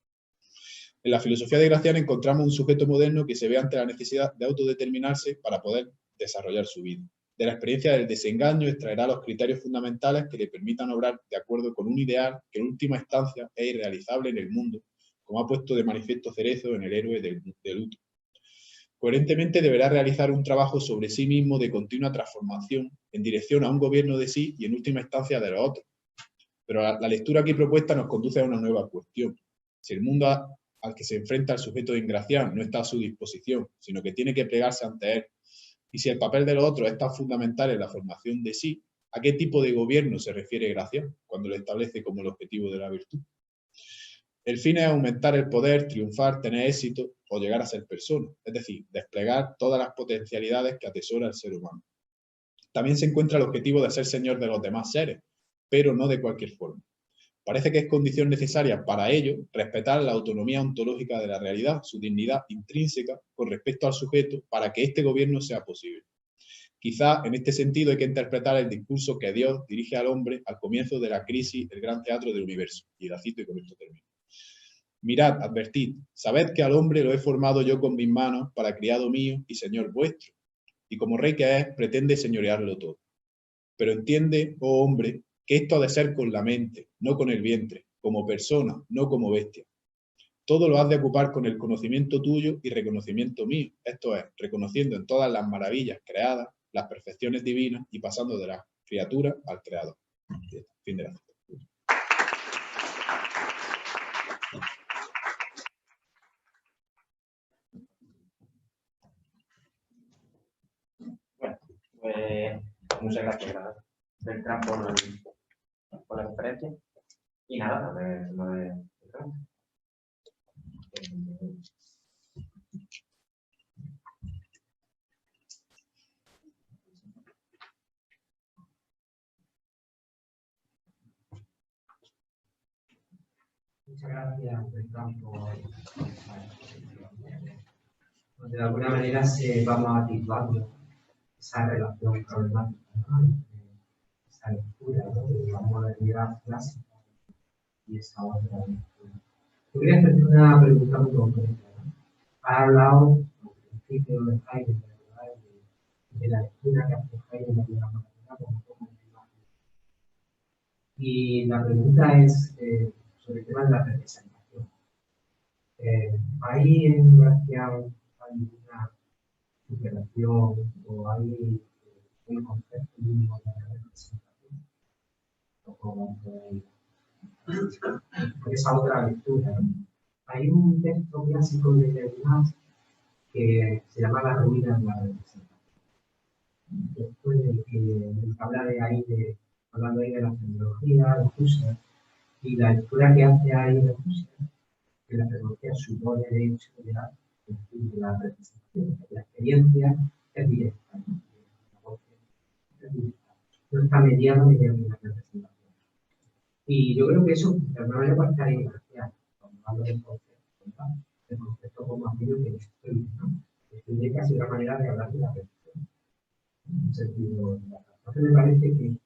En la filosofía de Gracián encontramos un sujeto moderno que se ve ante la necesidad de autodeterminarse para poder desarrollar su vida. De la experiencia del desengaño extraerá los criterios fundamentales que le permitan obrar de acuerdo con un ideal que en última instancia es irrealizable en el mundo, como ha puesto de manifiesto Cerezo en El héroe de Luto. Coherentemente deberá realizar un trabajo sobre sí mismo de continua transformación en dirección a un gobierno de sí y en última instancia de los otros. Pero la lectura aquí propuesta nos conduce a una nueva cuestión. Si el mundo al que se enfrenta el sujeto de Gracián no está a su disposición, sino que tiene que plegarse ante él, y si el papel de los otros es tan fundamental en la formación de sí, ¿a qué tipo de gobierno se refiere Gracián cuando lo establece como el objetivo de la virtud? El fin es aumentar el poder, triunfar, tener éxito o llegar a ser persona, es decir, desplegar todas las potencialidades que atesora el ser humano. También se encuentra el objetivo de ser señor de los demás seres, pero no de cualquier forma. Parece que es condición necesaria para ello respetar la autonomía ontológica de la realidad, su dignidad intrínseca con respecto al sujeto para que este gobierno sea posible. Quizá en este sentido hay que interpretar el discurso que Dios dirige al hombre al comienzo de la crisis del gran teatro del universo. Y la cito y con esto termino. Mirad, advertid, sabed que al hombre lo he formado yo con mis manos para criado mío y señor vuestro, y como rey que es, pretende señorearlo todo. Pero entiende, oh hombre, que esto ha de ser con la mente, no con el vientre, como persona, no como bestia. Todo lo has de ocupar con el conocimiento tuyo y reconocimiento mío, esto es, reconociendo en todas las maravillas creadas, las perfecciones divinas y pasando de la criatura al creador. Fin de la cita. Bueno, pues muchas gracias, Beltrán, por la conferencia. Y nada, pues lo de Frank. Muchas gracias, Bertrand, de alguna manera se vamos habituando esa relación problemática, ¿no? Esa lectura, ¿no? De la modernidad clásica y esa otra lectura. Yo quería hacerte una pregunta muy concreta, ¿no? Has hablado al principio de Heidegger, ¿verdad? De la lectura que hace Heidegger de la modernidad como forma de imagen. Y la pregunta es sobre el tema de la representación. ¿Hay en García alguna superación o hay un concepto mínimo de la representación? ¿O cómo puede ir? Por esa otra lectura, ¿no? Hay un texto clásico de Levinas que se llama La ruina de la representación. Después de que habla de ahí, hablando ahí de la tecnología, de Husserl, y la lectura que hace ahí de Husserl, que la tecnología supone de hecho ya de la representación, la experiencia es directa, ¿no? No está mediada mediante una representación. Y yo creo que eso de alguna manera puede estar en García, cuando hablo del concepto, ¿verdad? El concepto como aquello que estoy, ¿no? Estoy casi una manera de hablar de la representación. En un sentido, entonces me parece que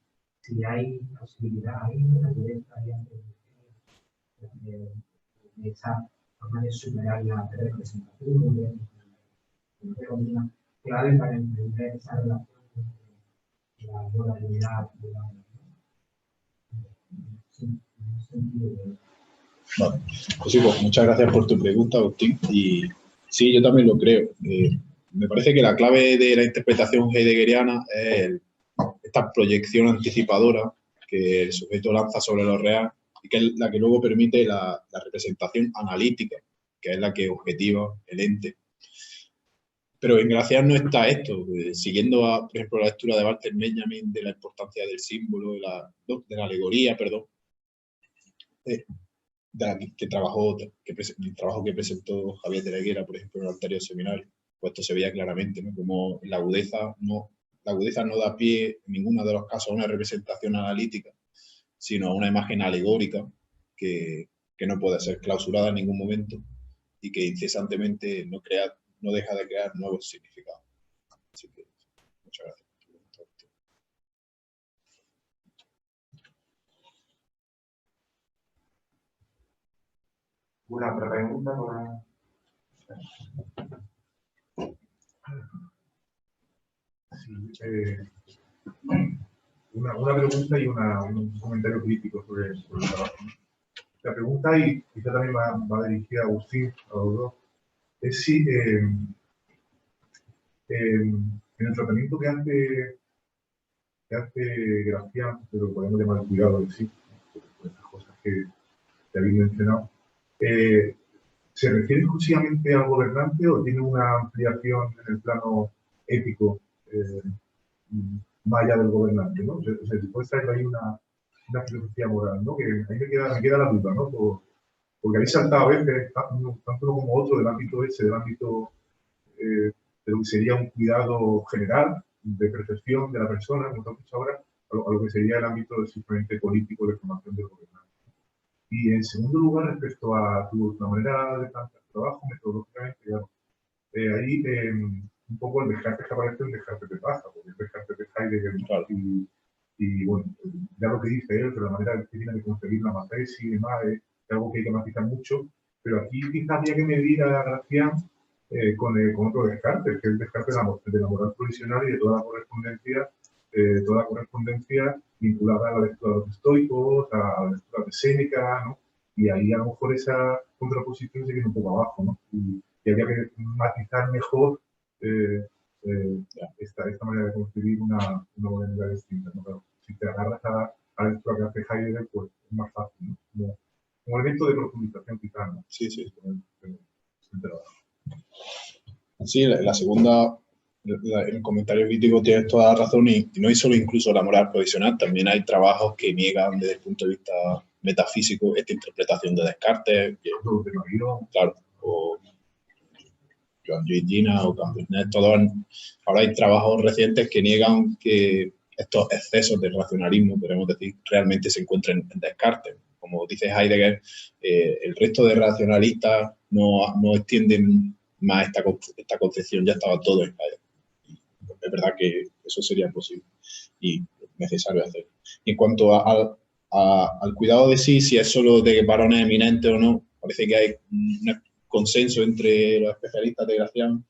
si hay posibilidad ahí, ¿no? La directa de esa forma de superar la representación, de clave para entender esa relación entre la moralidad y la Vale. Pues sí, pues muchas gracias por tu pregunta, Agustín. Y sí, yo también lo creo. Me parece que la clave de la interpretación heideggeriana es esta proyección anticipadora que el sujeto lanza sobre lo real y que es la que luego permite la representación analítica, que es la que objetiva el ente. Pero en Gracián no está esto. Siguiendo, por ejemplo, la lectura de Walter Benjamin de la importancia del símbolo, de la alegoría, perdón, que trabajó, el trabajo que presentó Javier de la Higuera, por ejemplo, en el anterior seminario, pues esto se veía claramente, ¿no? Como la agudeza no da pie en ninguno de los casos a una representación analítica, sino a una imagen alegórica que no puede ser clausurada en ningún momento y que incesantemente no deja de crear nuevos significados. Así que, muchas gracias. ¿Una otra pregunta? Sí, una pregunta y un comentario crítico sobre el trabajo. La pregunta, y quizá también va dirigida a Agustín, a los dos, es si en el tratamiento que hace Gracián, pero podemos llamar cuidado de sí, por estas cosas que habéis mencionado, ¿se refiere exclusivamente al gobernante o tiene una ampliación en el plano ético más allá del gobernante, ¿no? O sea, si puede estar ahí una filosofía moral, ¿no? Que ahí me queda la duda, ¿no? Porque habéis saltado a veces, tanto uno como otro, del ámbito del ámbito de lo que sería un cuidado general, de percepción de la persona, como estamos dicho ahora, a lo que sería el ámbito simplemente político de formación del gobernante. Y en segundo lugar, respecto a la manera de plantear trabajo, metodológicamente, claro, ahí un poco el Descartes que aparece, el Descartes de Paja, porque el Descartes de Heidegger, claro. y bueno, ya lo que dice él, que la manera que tiene de concebir la materia y demás es algo que hay que matizar mucho, pero aquí quizás habría que medir a Gracián con otro Descartes, que es el Descartes de la moral provisional y de toda la correspondencia vinculada a la lectura de los estoicos, a la lectura de Séneca, ¿no? Y ahí a lo mejor esa contraposición se viene un poco abajo, ¿no? Y habría que matizar mejor esta manera de concebir una modernidad distinta, ¿no? Pero si te agarras a la lectura que hace Heidegger, pues es más fácil, ¿no? Como un elemento de profundización quizá, ¿no? Sí, sí. Sí, la segunda el comentario crítico tienes toda la razón y no hay solo incluso la moral provisional, también hay trabajos que niegan desde el punto de vista metafísico esta interpretación de Descartes, claro, o Joan Lluís Gina o Campbell Ness, ahora hay trabajos recientes que niegan que estos excesos de racionalismo, podemos decir, realmente se encuentran en Descartes. Como dice Heidegger, el resto de racionalistas no extienden más esta concepción, ya estaba todo en Heidegger. Es verdad que eso sería posible y necesario hacer. Y en cuanto al cuidado de sí, si es solo de varones eminentes o no, parece que hay un consenso entre los especialistas de Gracián,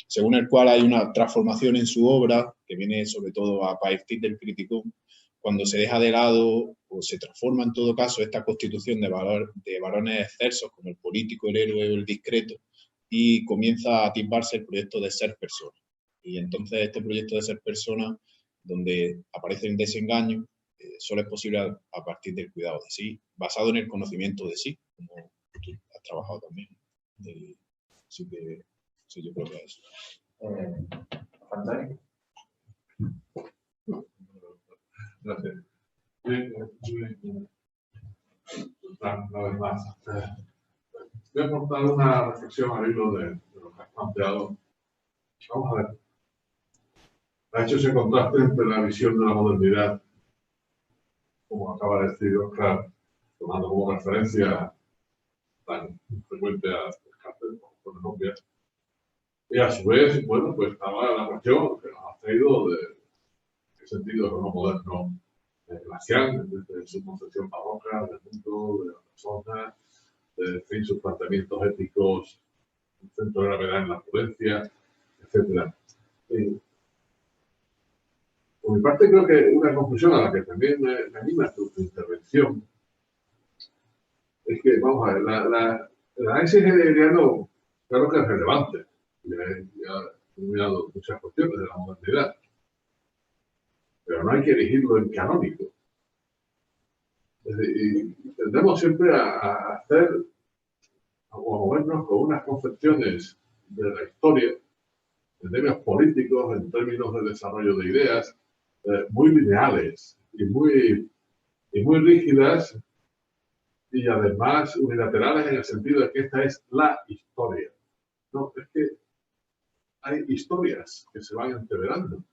según el cual hay una transformación en su obra, que viene sobre todo a partir del Criticum, cuando se deja de lado o se transforma en todo caso esta constitución de varones excelsos como el político, el héroe o el discreto, y comienza a atisbarse el proyecto de ser persona. Y entonces este proyecto de ser persona, donde aparece el desengaño, solo es posible a partir del cuidado de sí, basado en el conocimiento de sí, como tú has trabajado también. Así que sí, yo creo que es eso. Antonio. Gracias. Una vez más, voy a aportar una reflexión al hilo de lo que has planteado. Vamos a ver. Ha hecho ese contraste entre la visión de la modernidad, como acaba de decir Oscar, tomando como referencia tan frecuente a Descartes por el nombre. Y a su vez, bueno, pues estaba la cuestión que nos ha traído de qué sentido es lo moderno Gracián, desde su concepción barroca del mundo, de la persona, en fin, sus planteamientos éticos, el centro de gravedad en la prudencia, etc. Por mi parte, creo que una conclusión a la que también me anima tu intervención es que, vamos a ver, el análisis hegeliano, claro que es relevante. Ya he mirado muchas cuestiones de la modernidad, pero no hay que erigirlo en canónico. Es decir, tendemos siempre a hacer o a movernos con unas concepciones de la historia, en términos políticos, en términos de desarrollo de ideas, muy lineales y muy rígidas y además unilaterales en el sentido de que esta es la historia. No, es que hay historias que se van entreverando.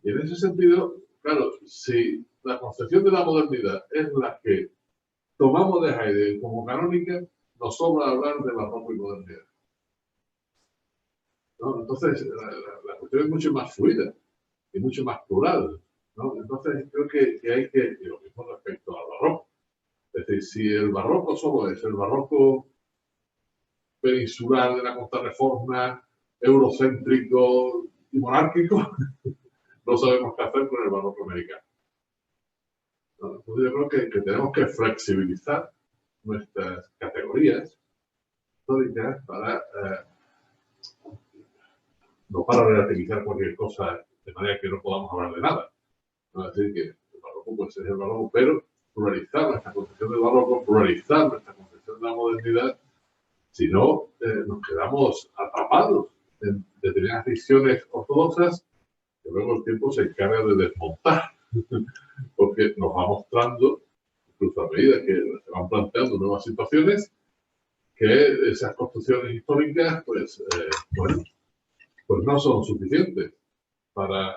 Y en ese sentido, claro, si la concepción de la modernidad es la que tomamos de Heidegger como canónica, nos sobra hablar de barroco y modernidad. ¿No? Entonces, la cuestión es mucho más fluida y mucho más plural, ¿no? Entonces, creo que hay que, y lo mismo respecto al barroco. Es decir, si el barroco solo es el barroco peninsular de la Contrarreforma, eurocéntrico y monárquico, no sabemos qué hacer con el barroco americano. ¿No? Entonces, yo creo que tenemos que flexibilizar nuestras categorías históricas no para relativizar cualquier cosa de manera que no podamos hablar de nada. No es decir, que el barroco pues es el barroco, pero pluralizar nuestra concepción del barroco, pluralizar nuestra concepción de la modernidad, si no, nos quedamos atrapados en determinadas visiones ortodoxas que luego el tiempo se encarga de desmontar, porque nos va mostrando, incluso a medida que se van planteando nuevas situaciones, que esas construcciones históricas, pues no son suficientes para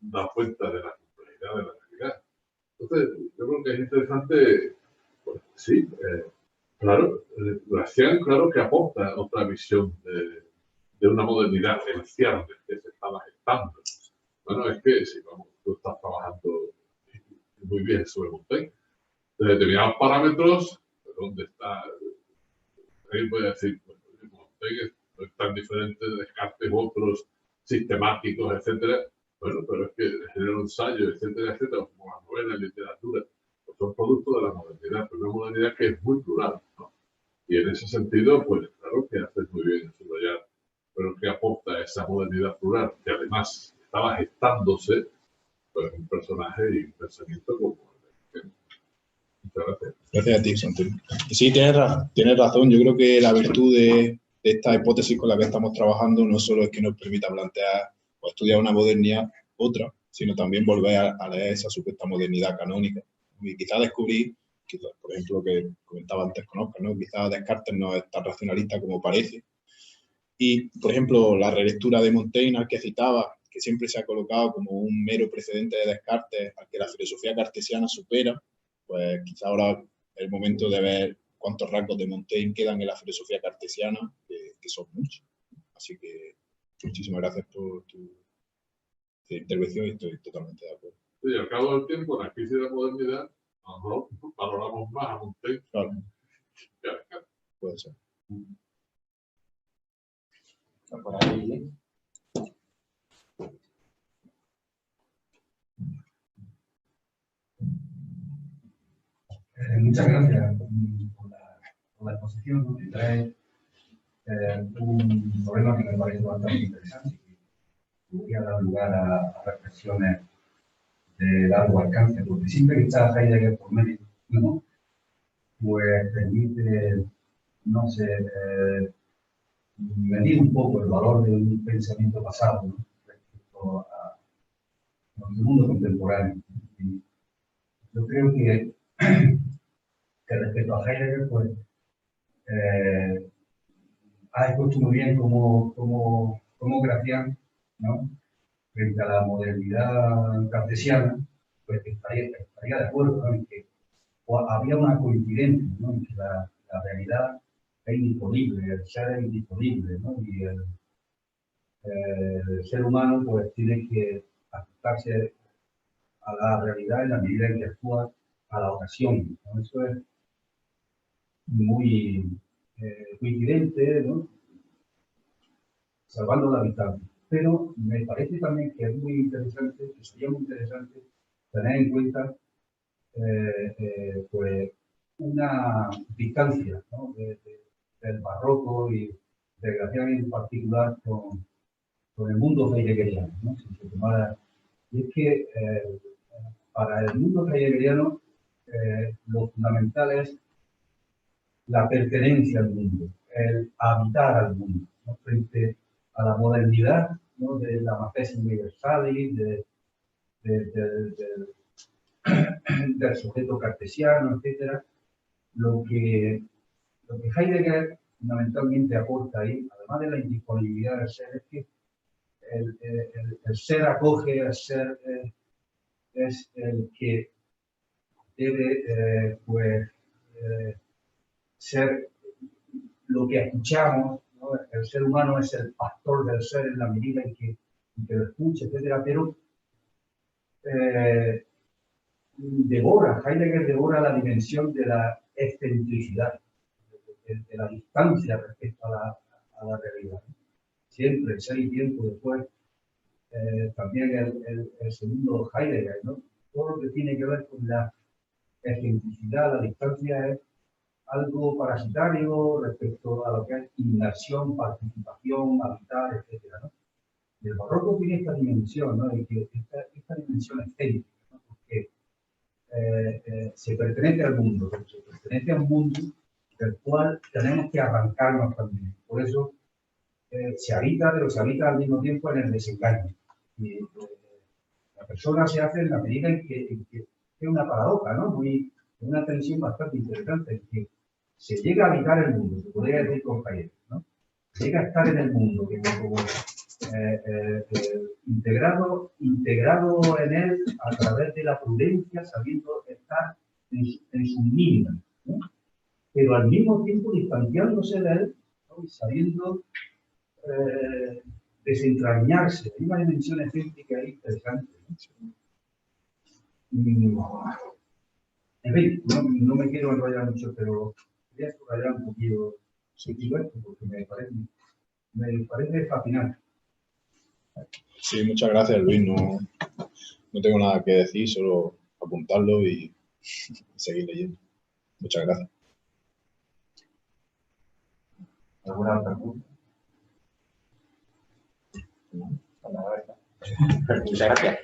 dar cuenta de la complejidad de la realidad. Entonces, yo creo que es interesante, pues sí, claro, Gracián, claro que aporta otra visión de una modernidad en ciernes que se estaba gestando. Bueno, es que si tú estás trabajando muy bien sobre Montaigne, de determinados parámetros, ¿dónde está? Alguien puede decir, bueno, Montaigne no es tan diferente de Descartes u otros sistemáticos, etcétera. Bueno, pero es que el género ensayo, etcétera, como las novelas, literatura, pues son productos de la modernidad, pero una modernidad que es muy plural, ¿no? Y en ese sentido, pues claro que haces muy bien en subrayar, pero que aporta esa modernidad plural, que además estaba gestándose, pues un personaje y un pensamiento como el de Muchas gracias. Gracias a ti, Santiago. Sí, tienes razón. Yo creo que la virtud esta hipótesis con la que estamos trabajando no solo es que nos permita plantear o estudiar una modernidad, otra, sino también volver a leer esa supuesta modernidad canónica. Y quizá descubrir, por ejemplo, lo que comentaba antes con Óscar, ¿no? Quizá Descartes no es tan racionalista como parece. Y, por ejemplo, la relectura de Montaigne, al que citaba, que siempre se ha colocado como un mero precedente de Descartes, al que la filosofía cartesiana supera, pues quizá ahora es el momento de ver cuántos rasgos de Montaigne quedan en la filosofía cartesiana, que son muchos. Así que muchísimas gracias por tu intervención y estoy totalmente de acuerdo. Sí, al cabo del tiempo, en la crisis de la modernidad, a lo mejor valoramos más a Montaigne. Claro. Puede ser. Por ahí. Muchas gracias por la exposición, que trae un problema que me parece bastante interesante, que podría dar lugar a reflexiones de largo alcance, porque siempre que está Heidegger por medio, ¿no? Pues permite, no sé, medir un poco el valor de un pensamiento pasado, ¿no? Respecto al mundo contemporáneo. Y yo creo que respecto a Heidegger, pues, ha expuesto muy bien cómo Gracián, ¿no? Frente a la modernidad cartesiana, pues estaría de acuerdo, ¿no? En que había una coincidencia, ¿no? En que la realidad es indisponible, el ser es indisponible, ¿no? Y el ser humano pues tiene que ajustarse a la realidad en la medida en que actúa a la ocasión, ¿no? Eso es muy coincidente, ¿no? Salvando la distancia. Pero me parece también que es muy interesante, que sería muy interesante tener en cuenta pues una distancia, ¿no? Del barroco y de Gracián en particular con el mundo heideggeriano, ¿no? Si se tomara, y es que para el mundo heideggeriano lo fundamental es la pertenencia al mundo, el habitar al mundo, ¿no? Frente a la modernidad, ¿no? De la Mafes Universalis, del sujeto cartesiano, etc. Lo que Heidegger fundamentalmente aporta ahí, además de la indisponibilidad del ser, es que el ser acoge, el ser es el que debe ser lo que escuchamos, ¿no? El ser humano es el pastor del ser en la medida en que lo escucha, etc. Pero Heidegger devora la dimensión de la excentricidad, de la distancia respecto a la realidad. Siempre, ser y tiempo después, también el segundo Heidegger, ¿no? Todo lo que tiene que ver con la excentricidad, la distancia es algo parasitario respecto a lo que es inmersión, participación, habitar, etc., ¿no? Y el barroco tiene esta dimensión, ¿no? Esta dimensión excéntrica, ¿no? Porque se pertenece al mundo, se pertenece a un mundo del cual tenemos que arrancarnos también. Por eso se habita, pero se habita al mismo tiempo en el desengaño. Y la persona se hace en la medida en que es una paradoja, ¿no? Una tensión bastante interesante, en que se llega a habitar el mundo, se podría decir con Heidegger, ¿no? Se llega a estar en el mundo, como integrado en él a través de la prudencia, sabiendo estar en su mínima, ¿no? Pero al mismo tiempo distanciándose de él, ¿no? Y sabiendo desentrañarse. Hay una dimensión excéntrica ahí interesante, ¿no? En fin, no me quiero enrollar mucho, pero quería subrayar un poquito esto, porque me parece fascinante. Sí, muchas gracias, Luis. No tengo nada que decir, solo apuntarlo y seguir leyendo. Muchas gracias. ¿Alguna otra pregunta? Muchas gracias.